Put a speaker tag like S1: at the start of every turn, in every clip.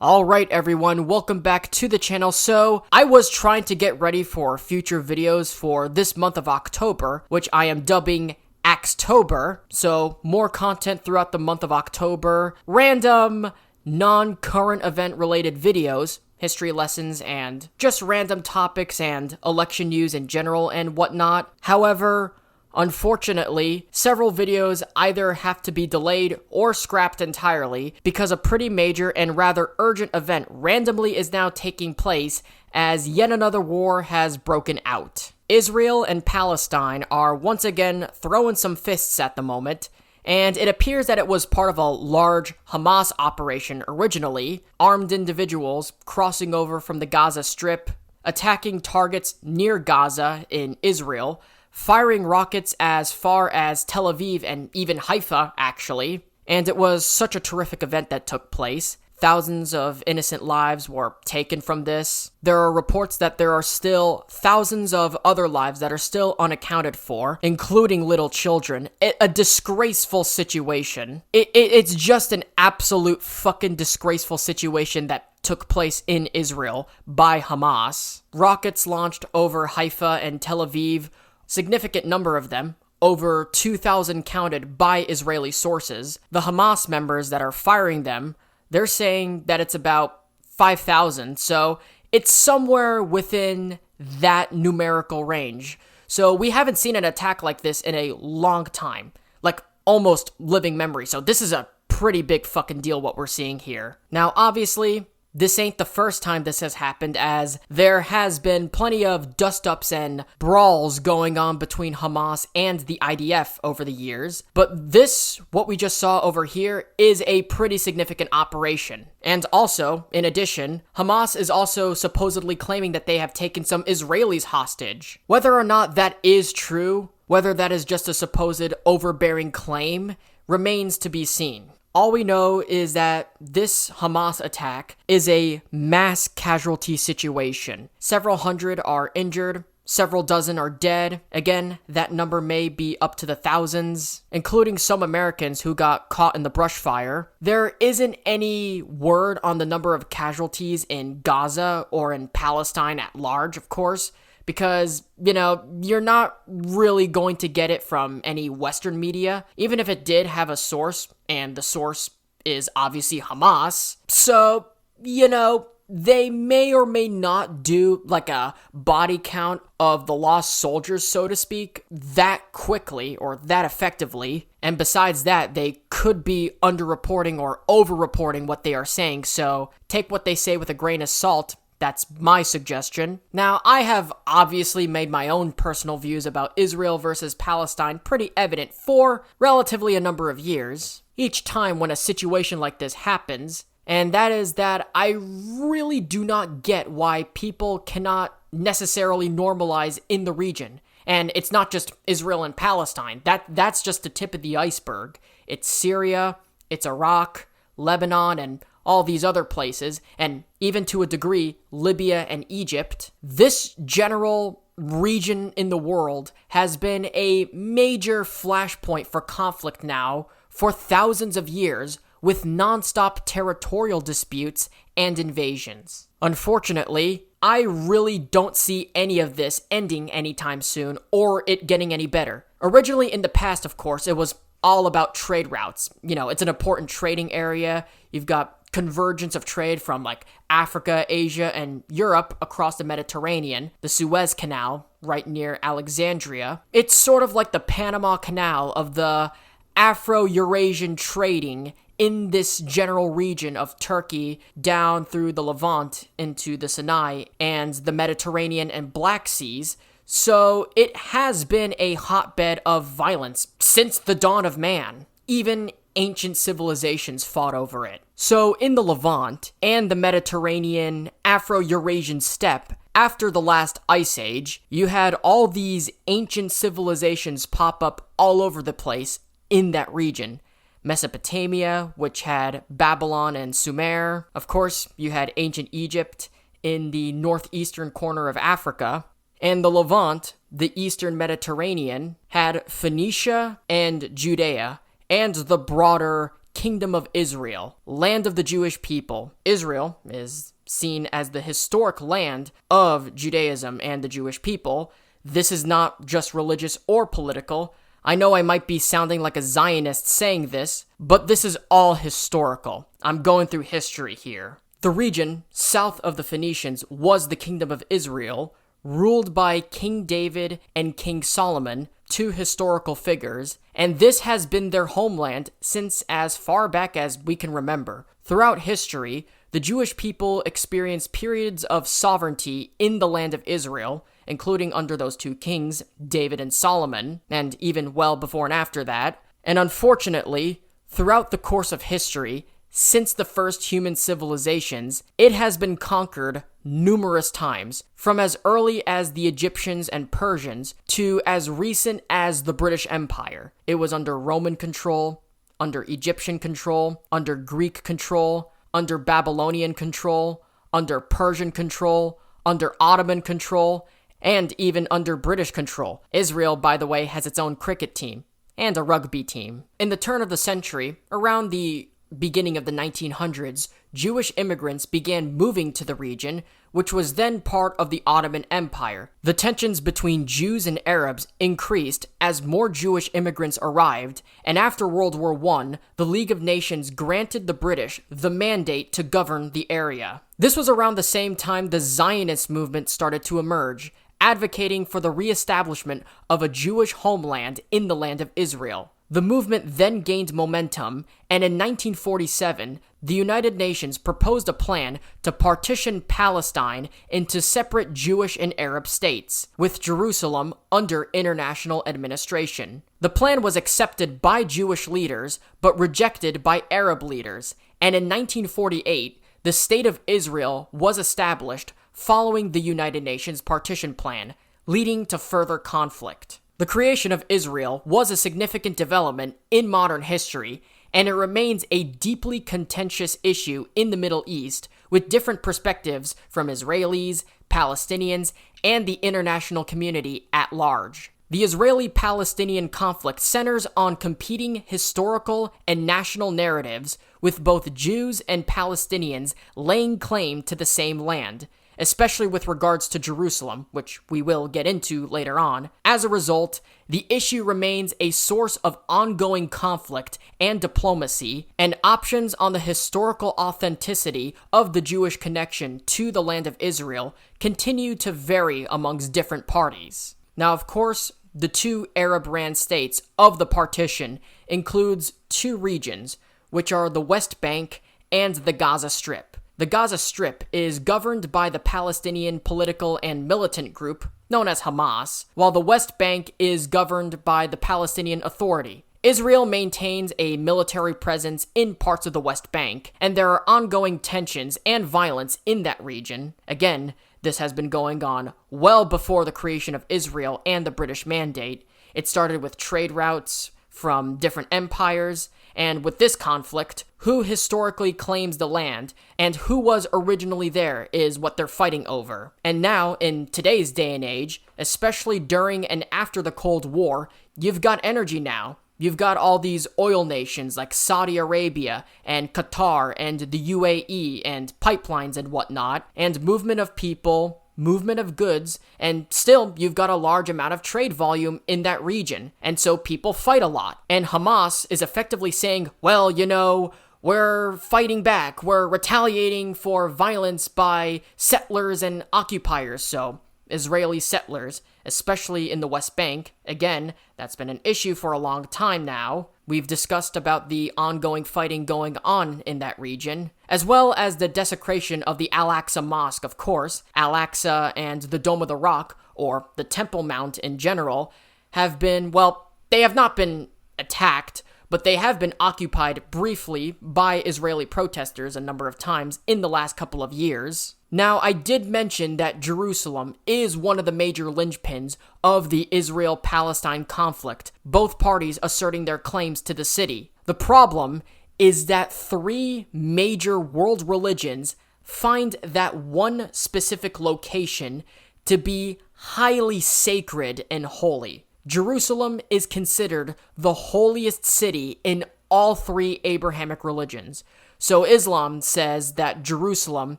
S1: Alright everyone, welcome back to the channel. So, I was trying to get ready for future videos for this month of October, which I am dubbing Axtober. So, more content throughout the month of October, random, non-current event related videos, history lessons, and just random topics and election news in general and whatnot. However, unfortunately, several videos either have to be delayed or scrapped entirely because a pretty major and rather urgent event randomly is now taking place as yet another war has broken out. Israel and Palestine are once again throwing some fists at the moment, and it appears that it was part of a large Hamas operation originally, armed individuals crossing over from the Gaza Strip, attacking targets near Gaza in Israel, firing rockets as far as Tel Aviv and even Haifa, actually. And it was such a terrific event that took place. Thousands of innocent lives were taken from this. There are reports that there are still thousands of other lives that are still unaccounted for, including little children. A disgraceful situation. It's just an absolute fucking disgraceful situation that took place in Israel by Hamas. Rockets launched over Haifa and Tel Aviv, significant number of them, over 2,000 counted by Israeli sources. The Hamas members that are firing them, they're saying that it's about 5,000, so it's somewhere within that numerical range. So we haven't seen an attack like this in a long time, like almost living memory, so this is a pretty big fucking deal what we're seeing here. Now, obviously, this ain't the first time this has happened, as there has been plenty of dust-ups and brawls going on between Hamas and the IDF over the years. But this, what we just saw over here, is a pretty significant operation. And also, in addition, Hamas is also supposedly claiming that they have taken some Israelis hostage. Whether or not that is true, whether that is just a supposed overbearing claim, remains to be seen. All we know is that this Hamas attack is a mass casualty situation. Several hundred are injured, several dozen are dead. Again, that number may be up to the thousands, including some Americans who got caught in the brush fire. There isn't any word on the number of casualties in Gaza or in Palestine at large, of course, because, you're not really going to get it from any Western media, even if it did have a source, and the source is obviously Hamas. So, they may or may not do like a body count of the lost soldiers, so to speak, that quickly or that effectively. And besides that, they could be underreporting or overreporting what they are saying. So take what they say with a grain of salt. That's my suggestion. Now, I have obviously made my own personal views about Israel versus Palestine pretty evident for relatively a number of years, each time when a situation like this happens, and that is that I really do not get why people cannot necessarily normalize in the region. And it's not just Israel and Palestine. That's just the tip of the iceberg. It's Syria, it's Iraq, Lebanon, and all these other places, and even to a degree, Libya and Egypt. This general region in the world has been a major flashpoint for conflict now for thousands of years, with non-stop territorial disputes and invasions. Unfortunately, I really don't see any of this ending anytime soon, or it getting any better. Originally, in the past, of course, it was all about trade routes. It's an important trading area. You've got convergence of trade from like Africa, Asia, and Europe across the Mediterranean, the Suez Canal right near Alexandria. It's sort of like the Panama Canal of the Afro-Eurasian trading in this general region of Turkey down through the Levant into the Sinai and the Mediterranean and Black Seas. So it has been a hotbed of violence since the dawn of man. Even ancient civilizations fought over it. So in the Levant and the Mediterranean Afro-Eurasian steppe, after the last ice age, you had all these ancient civilizations pop up all over the place in that region. Mesopotamia, which had Babylon and Sumer. Of course, you had ancient Egypt in the northeastern corner of Africa. And the Levant, the eastern Mediterranean, had Phoenicia and Judea, and the broader Kingdom of Israel, land of the Jewish people. Israel is seen as the historic land of Judaism and the Jewish people. This is not just religious or political. I know I might be sounding like a Zionist saying this, but this is all historical. I'm going through history here. The region south of the Phoenicians was the Kingdom of Israel, ruled by King David and King Solomon, two historical figures, and this has been their homeland since as far back as we can remember. Throughout history, the Jewish people experienced periods of sovereignty in the land of Israel, including under those two kings, David and Solomon, and even well before and after that. And unfortunately, throughout the course of history, since the first human civilizations, it has been conquered numerous times, from as early as the Egyptians and Persians to as recent as the British Empire. It was under Roman control, under Egyptian control, under Greek control, under Babylonian control, under Persian control, under Ottoman control, and even under British control. Israel, by the way, has its own cricket team and a rugby team. In the turn of the century, around the beginning of the 1900s, Jewish immigrants began moving to the region, which was then part of the Ottoman Empire. The tensions between Jews and Arabs increased as more Jewish immigrants arrived, and after World War I, the League of Nations granted the British the mandate to govern the area. This was around the same time the Zionist movement started to emerge, advocating for the reestablishment of a Jewish homeland in the land of Israel. The movement then gained momentum, and in 1947, the United Nations proposed a plan to partition Palestine into separate Jewish and Arab states, with Jerusalem under international administration. The plan was accepted by Jewish leaders, but rejected by Arab leaders, and in 1948, the State of Israel was established following the United Nations partition plan, leading to further conflict. The creation of Israel was a significant development in modern history, and it remains a deeply contentious issue in the Middle East, with different perspectives from Israelis, Palestinians, and the international community at large. The Israeli-Palestinian conflict centers on competing historical and national narratives, with both Jews and Palestinians laying claim to the same land, especially with regards to Jerusalem, which we will get into later on. As a result, the issue remains a source of ongoing conflict and diplomacy, and options on the historical authenticity of the Jewish connection to the land of Israel continue to vary amongst different parties. Now, of course, the two Arab-ran states of the partition includes two regions, which are the West Bank and the Gaza Strip. The Gaza Strip is governed by the Palestinian political and militant group known as Hamas, while the West Bank is governed by the Palestinian Authority. Israel maintains a military presence in parts of the West Bank, and there are ongoing tensions and violence in that region. Again, this has been going on well before the creation of Israel and the British Mandate. It started with trade routes from different empires, and with this conflict, who historically claims the land and who was originally there is what they're fighting over. And now, in today's day and age, especially during and after the Cold War, you've got energy now. You've got all these oil nations like Saudi Arabia and Qatar and the UAE and pipelines and whatnot, and movement of people, movement of goods, and still you've got a large amount of trade volume in that region, and so people fight a lot. And Hamas is effectively saying, well, you know, we're fighting back, we're retaliating for violence by settlers and occupiers, so Israeli settlers, especially in the West Bank. Again, that's been an issue for a long time now. We've discussed about the ongoing fighting going on in that region, as well as the desecration of the Al-Aqsa Mosque, of course. Al-Aqsa and the Dome of the Rock, or the Temple Mount in general, have been, well, they have not been attacked, but they have been occupied briefly by Israeli protesters a number of times in the last couple of years. Now, I did mention that Jerusalem is one of the major linchpins of the Israel-Palestine conflict, both parties asserting their claims to the city. The problem is that three major world religions find that one specific location to be highly sacred and holy. Jerusalem is considered the holiest city in all three Abrahamic religions. So Islam says that Jerusalem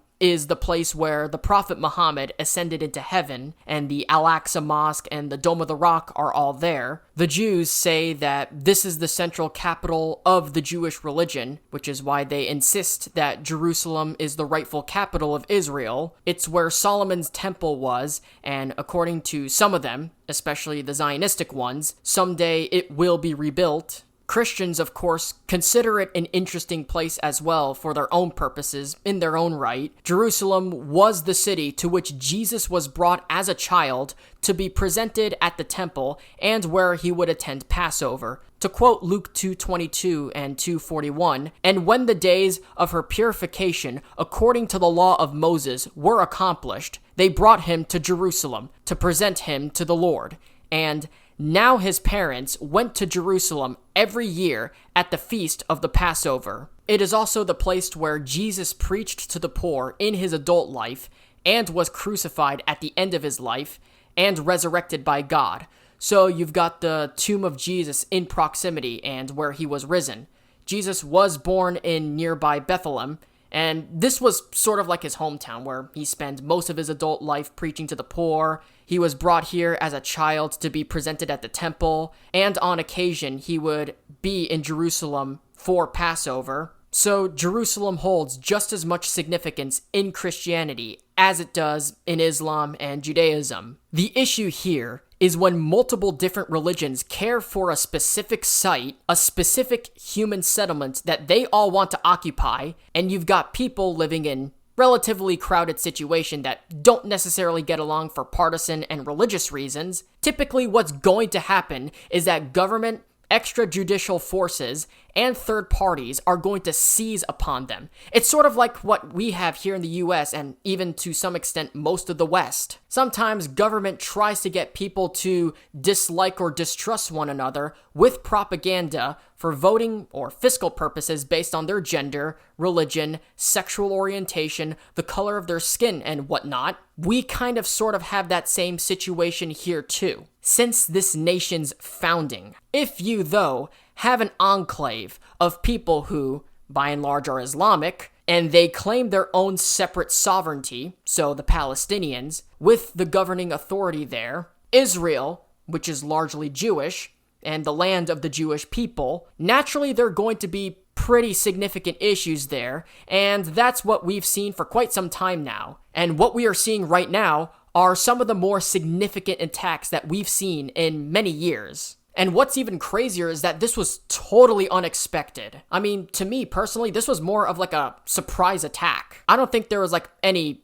S1: is the place where the Prophet Muhammad ascended into heaven, and the Al-Aqsa Mosque and the Dome of the Rock are all there. The Jews say that this is the central capital of the Jewish religion, which is why they insist that Jerusalem is the rightful capital of Israel. It's where Solomon's temple was, and according to some of them, especially the Zionistic ones, someday it will be rebuilt. Christians, of course, consider it an interesting place as well for their own purposes, in their own right. Jerusalem was the city to which Jesus was brought as a child to be presented at the temple and where he would attend Passover. To quote Luke 2:22 and 2:41, "And when the days of her purification, according to the law of Moses, were accomplished, they brought him to Jerusalem to present him to the Lord. And now his parents went to Jerusalem every year at the feast of the Passover." It is also the place where Jesus preached to the poor in his adult life and was crucified at the end of his life and resurrected by God. So you've got the tomb of Jesus in proximity and where he was risen. Jesus was born in nearby Bethlehem, and this was sort of like his hometown where he spent most of his adult life preaching to the poor. He was brought here as a child to be presented at the temple, and on occasion he would be in Jerusalem for Passover. So Jerusalem holds just as much significance in Christianity as it does in Islam and Judaism. The issue here is when multiple different religions care for a specific site, a specific human settlement that they all want to occupy, and you've got people living in relatively crowded situation that don't necessarily get along for partisan and religious reasons. Typically what's going to happen is that government, extrajudicial forces, and third parties are going to seize upon them. It's sort of like what we have here in the US and even to some extent most of the West. Sometimes government tries to get people to dislike or distrust one another with propaganda for voting or fiscal purposes based on their gender, religion, sexual orientation, the color of their skin, and whatnot. We kind of sort of have that same situation here too, since this nation's founding. If you, though, have an enclave of people who, by and large, are Islamic, and they claim their own separate sovereignty, so the Palestinians, with the governing authority there, Israel, which is largely Jewish, and the land of the Jewish people, naturally there are going to be pretty significant issues there, and that's what we've seen for quite some time now. And what we are seeing right now are some of the more significant attacks that we've seen in many years. And what's even crazier is that this was totally unexpected. I mean, to me personally, this was more of like a surprise attack. I don't think there was like any,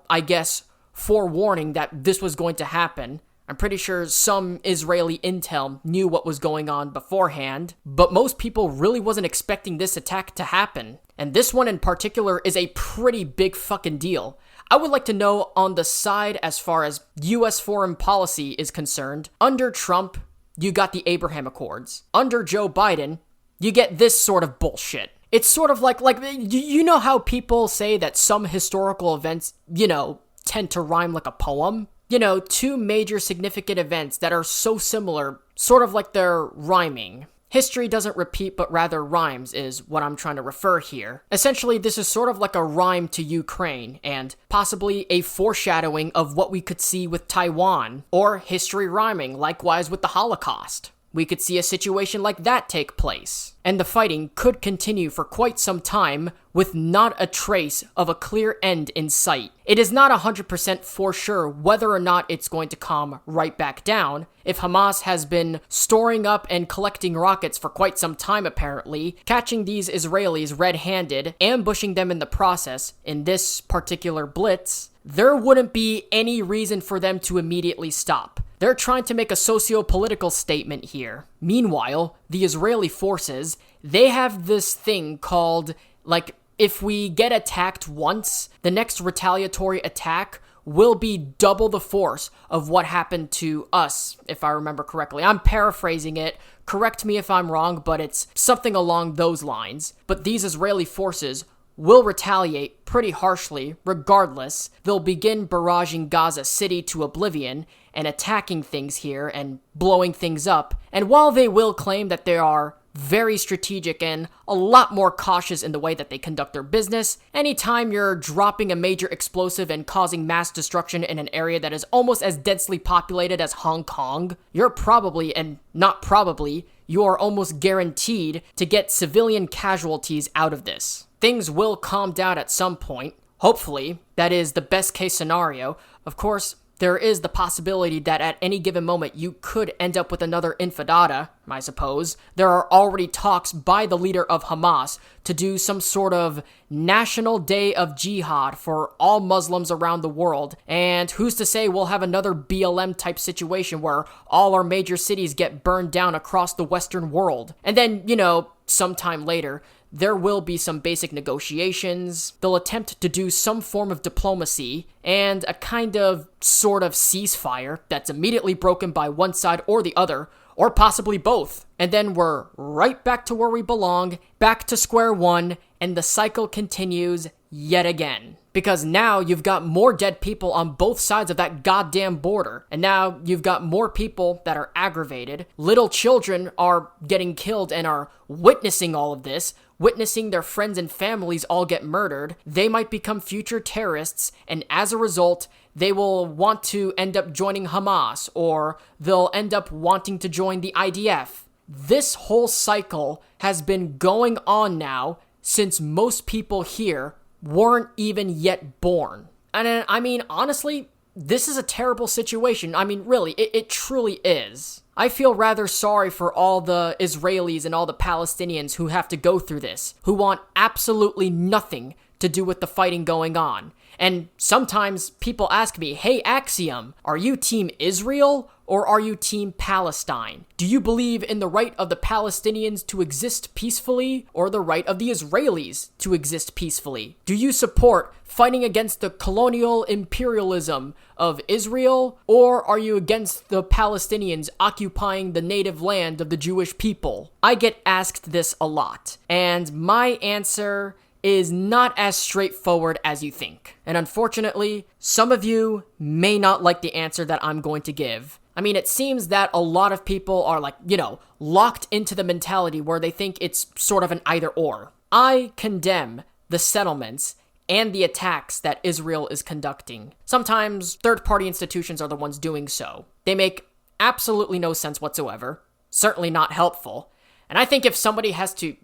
S1: I guess, forewarning that this was going to happen. I'm pretty sure some Israeli intel knew what was going on beforehand, but most people really wasn't expecting this attack to happen. And this one in particular is a pretty big fucking deal. I would like to know on the side as far as US foreign policy is concerned, under Trump, you got the Abraham Accords. Under Joe Biden, you get this sort of bullshit. It's sort of like you know how people say that some historical events, tend to rhyme like a poem? Two major significant events that are so similar, sort of like they're rhyming. History doesn't repeat, but rather rhymes is what I'm trying to refer here. Essentially, this is sort of like a rhyme to Ukraine, and possibly a foreshadowing of what we could see with Taiwan, or history rhyming, likewise with the Holocaust. We could see a situation like that take place, and the fighting could continue for quite some time with not a trace of a clear end in sight. It is not 100% for sure whether or not it's going to calm right back down. If Hamas has been storing up and collecting rockets for quite some time apparently, catching these Israelis red-handed, ambushing them in the process in this particular blitz, there wouldn't be any reason for them to immediately stop. They're trying to make a socio-political statement here. Meanwhile, the Israeli forces, they have this thing called, if we get attacked once, the next retaliatory attack will be double the force of what happened to us, if I remember correctly. I'm paraphrasing it. Correct me if I'm wrong, but it's something along those lines. But these Israeli forces will retaliate pretty harshly regardless. They'll begin barraging Gaza City to oblivion and attacking things here and blowing things up. And while they will claim that they are very strategic and a lot more cautious in the way that they conduct their business. Anytime you're dropping a major explosive and causing mass destruction in an area that is almost as densely populated as Hong Kong, you're probably, and not probably, you are almost guaranteed to get civilian casualties out of this. Things will calm down at some point. Hopefully, that is the best case scenario. Of course, there is the possibility that at any given moment you could end up with another intifada, I suppose. There are already talks by the leader of Hamas to do some sort of national day of jihad for all Muslims around the world. And who's to say we'll have another BLM type situation where all our major cities get burned down across the Western world. And then, sometime later, there will be some basic negotiations. They'll attempt to do some form of diplomacy and a kind of sort of ceasefire that's immediately broken by one side or the other, or possibly both. And then we're right back to where we belong, back to square one, and the cycle continues yet again. Because now you've got more dead people on both sides of that goddamn border. And now you've got more people that are aggravated. Little children are getting killed and are witnessing all of this, witnessing their friends and families all get murdered. They might become future terrorists, and as a result, they will want to end up joining Hamas, or they'll end up wanting to join the IDF. This whole cycle has been going on now since most people here weren't even yet born. And I mean, honestly, this is a terrible situation. I mean, really, it truly is. I feel rather sorry for all the Israelis and all the Palestinians who have to go through this, who want absolutely nothing to do with the fighting going on. And sometimes people ask me, hey, Axiom, are you Team Israel or are you Team Palestine? Do you believe in the right of the Palestinians to exist peacefully or the right of the Israelis to exist peacefully? Do you support fighting against the colonial imperialism of Israel, or are you against the Palestinians occupying the native land of the Jewish people? I get asked this a lot, and my answer is not as straightforward as you think. And unfortunately, some of you may not like the answer that I'm going to give. I mean, it seems that a lot of people are locked into the mentality where they think it's sort of an either or. I condemn the settlements and the attacks that Israel is conducting. Sometimes third-party institutions are the ones doing so. They make absolutely no sense whatsoever, certainly not helpful. And I think if somebody has to,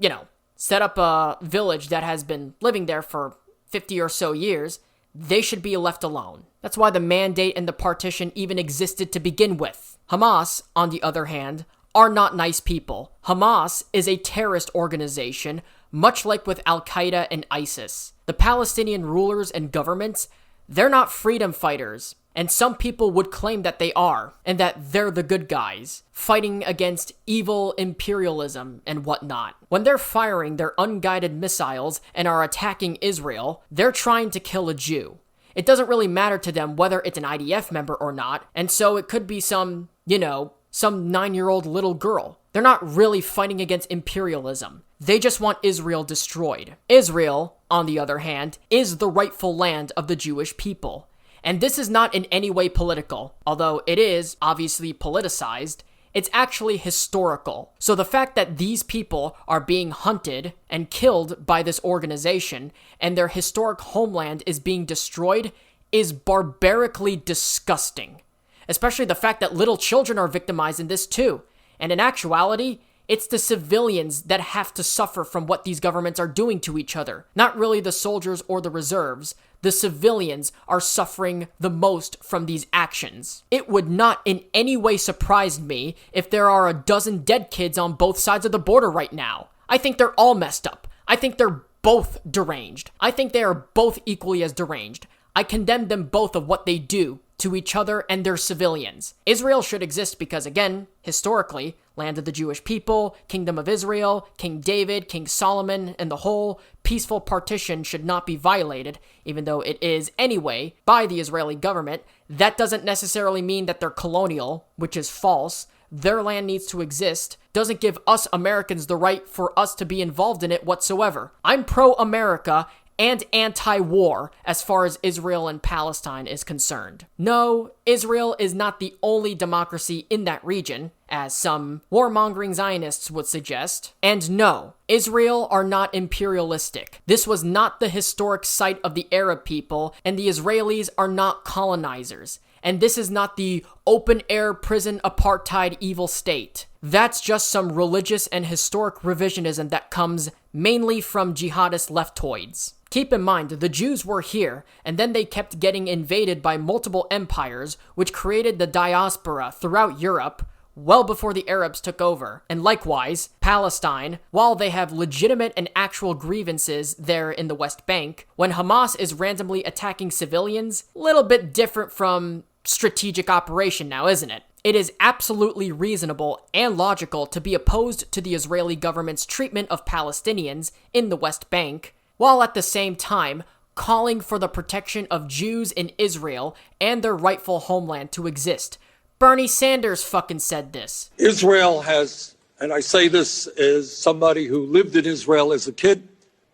S1: set up a village that has been living there for 50 or so years, they should be left alone. That's why the mandate and the partition even existed to begin with. Hamas, on the other hand, are not nice people. Hamas is a terrorist organization, much like with Al-Qaeda and ISIS. The Palestinian rulers and governments, they're not freedom fighters. And some people would claim that they are, and that they're the good guys, fighting against evil imperialism and whatnot. When they're firing their unguided missiles and are attacking Israel, they're trying to kill a Jew. It doesn't really matter to them whether it's an IDF member or not, and so it could be some 9-year-old little girl. They're not really fighting against imperialism. They just want Israel destroyed. Israel, on the other hand, is the rightful land of the Jewish people. And this is not in any way political, although it is obviously politicized. It's actually historical. So the fact that these people are being hunted and killed by this organization and their historic homeland is being destroyed is barbarically disgusting. Especially the fact that little children are victimized in this too. And in actuality, it's the civilians that have to suffer from what these governments are doing to each other, not really the soldiers or the reserves. The civilians are suffering the most from these actions. It would not in any way surprise me if there are a dozen dead kids on both sides of the border right now. I think they're all messed up. I think they're both deranged. I think they are both equally as deranged. I condemn them both of what they do to each other and their civilians. Israel should exist because, again, historically, land of the Jewish people, kingdom of Israel, King David, King Solomon, and the whole peaceful partition should not be violated, even though it is anyway by the Israeli government. That doesn't necessarily mean that they're colonial, which is false. Their land needs to exist. Doesn't give us Americans the right for us to be involved in it whatsoever. I'm pro-America and anti-war as far as Israel and Palestine is concerned. No, Israel is not the only democracy in that region, as some warmongering Zionists would suggest. And no, Israel are not imperialistic. This was not the historic site of the Arab people, and the Israelis are not colonizers. And this is not the open-air prison apartheid evil state. That's just some religious and historic revisionism that comes mainly from jihadist leftoids. Keep in mind, the Jews were here, and then they kept getting invaded by multiple empires, which created the diaspora throughout Europe, well before the Arabs took over. And likewise, Palestine, while they have legitimate and actual grievances there in the West Bank, when Hamas is randomly attacking civilians, a little bit different from strategic operation now, isn't it? It is absolutely reasonable and logical to be opposed to the Israeli government's treatment of Palestinians in the West Bank, while at the same time calling for the protection of Jews in Israel and their rightful homeland to exist. Bernie Sanders fucking said this.
S2: Israel has, and I say this as somebody who lived in Israel as a kid,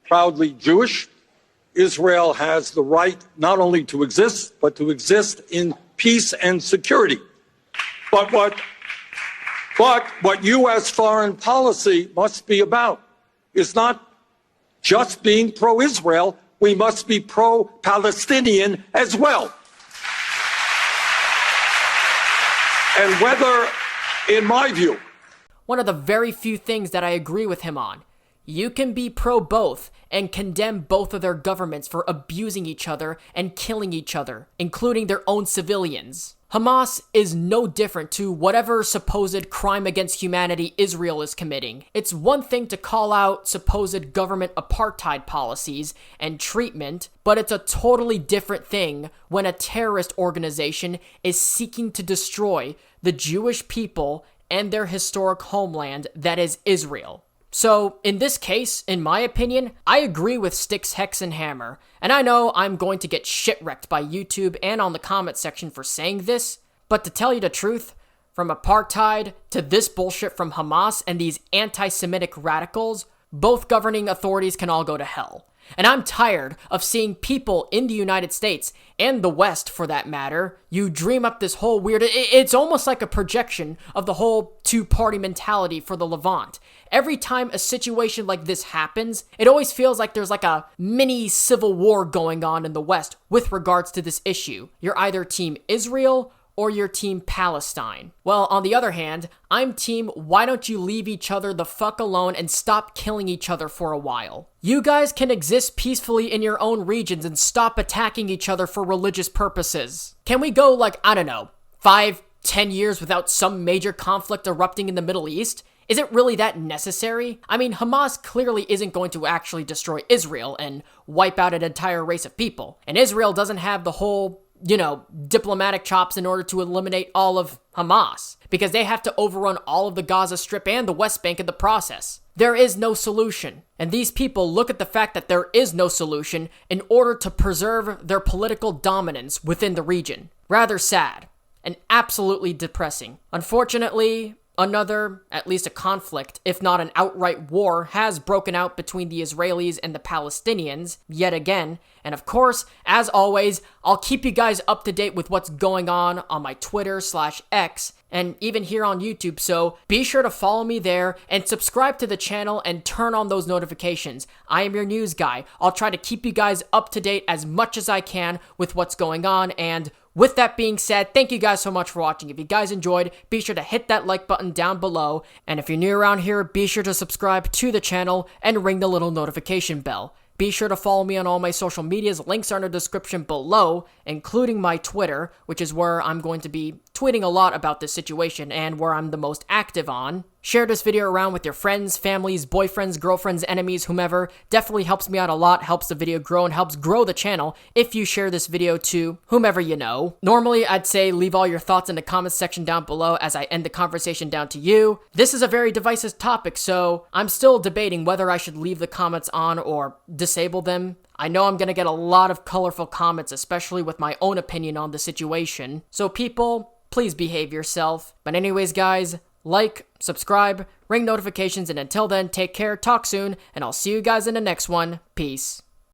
S2: proudly Jewish, Israel has the right not only to exist, but to exist in peace and security. But what U.S. foreign policy must be about is not just being pro-Israel, we must be pro-Palestinian as well. And whether, in my view,
S1: one of the very few things that I agree with him on, you can be pro both and condemn both of their governments for abusing each other and killing each other, including their own civilians. Hamas is no different to whatever supposed crime against humanity Israel is committing. It's one thing to call out supposed government apartheid policies and treatment, but it's a totally different thing when a terrorist organization is seeking to destroy the Jewish people and their historic homeland that is Israel. So, in this case, in my opinion, I agree with Sticks, Hex, and Hammer, and I know I'm going to get shit-wrecked by YouTube and on the comment section for saying this, but to tell you the truth, from apartheid to this bullshit from Hamas and these anti-Semitic radicals, both governing authorities can all go to hell. And I'm tired of seeing people in the United States, and the West for that matter, you dream up this whole weird, it's almost like a projection of the whole two-party mentality for the Levant. Every time a situation like this happens, it always feels like there's like a mini civil war going on in the West with regards to this issue. You're either team Israel or your team Palestine. Well, on the other hand, I'm team why don't you leave each other the fuck alone and stop killing each other for a while. You guys can exist peacefully in your own regions and stop attacking each other for religious purposes. Can we go like, I don't know, 5-10 years without some major conflict erupting in the Middle East? Is it really that necessary? I mean, Hamas clearly isn't going to actually destroy Israel and wipe out an entire race of people. And Israel doesn't have the whole diplomatic chops in order to eliminate all of Hamas, because they have to overrun all of the Gaza Strip and the West Bank in the process. There is no solution. And these people look at the fact that there is no solution in order to preserve their political dominance within the region. Rather sad and absolutely depressing. Unfortunately, at least a conflict, if not an outright war, has broken out between the Israelis and the Palestinians, yet again. And of course, as always, I'll keep you guys up to date with what's going on my Twitter/X, and even here on YouTube, so be sure to follow me there and subscribe to the channel and turn on those notifications. I am your news guy. I'll try to keep you guys up to date as much as I can with what's going on, and with that being said, thank you guys so much for watching. If you guys enjoyed, be sure to hit that like button down below. And if you're new around here, be sure to subscribe to the channel and ring the little notification bell. Be sure to follow me on all my social medias. Links are in the description below, including my Twitter, which is where I'm going to be tweeting a lot about this situation and where I'm the most active on. Share this video around with your friends, families, boyfriends, girlfriends, enemies, whomever. Definitely helps me out a lot, helps the video grow, and helps grow the channel if you share this video to whomever you know. Normally, I'd say leave all your thoughts in the comments section down below as I end the conversation down to you. This is a very divisive topic, so I'm still debating whether I should leave the comments on or disable them. I know I'm gonna get a lot of colorful comments, especially with my own opinion on the situation. So people, please behave yourself. But anyways, guys, like, subscribe, ring notifications, and until then, take care, talk soon, and I'll see you guys in the next one. Peace.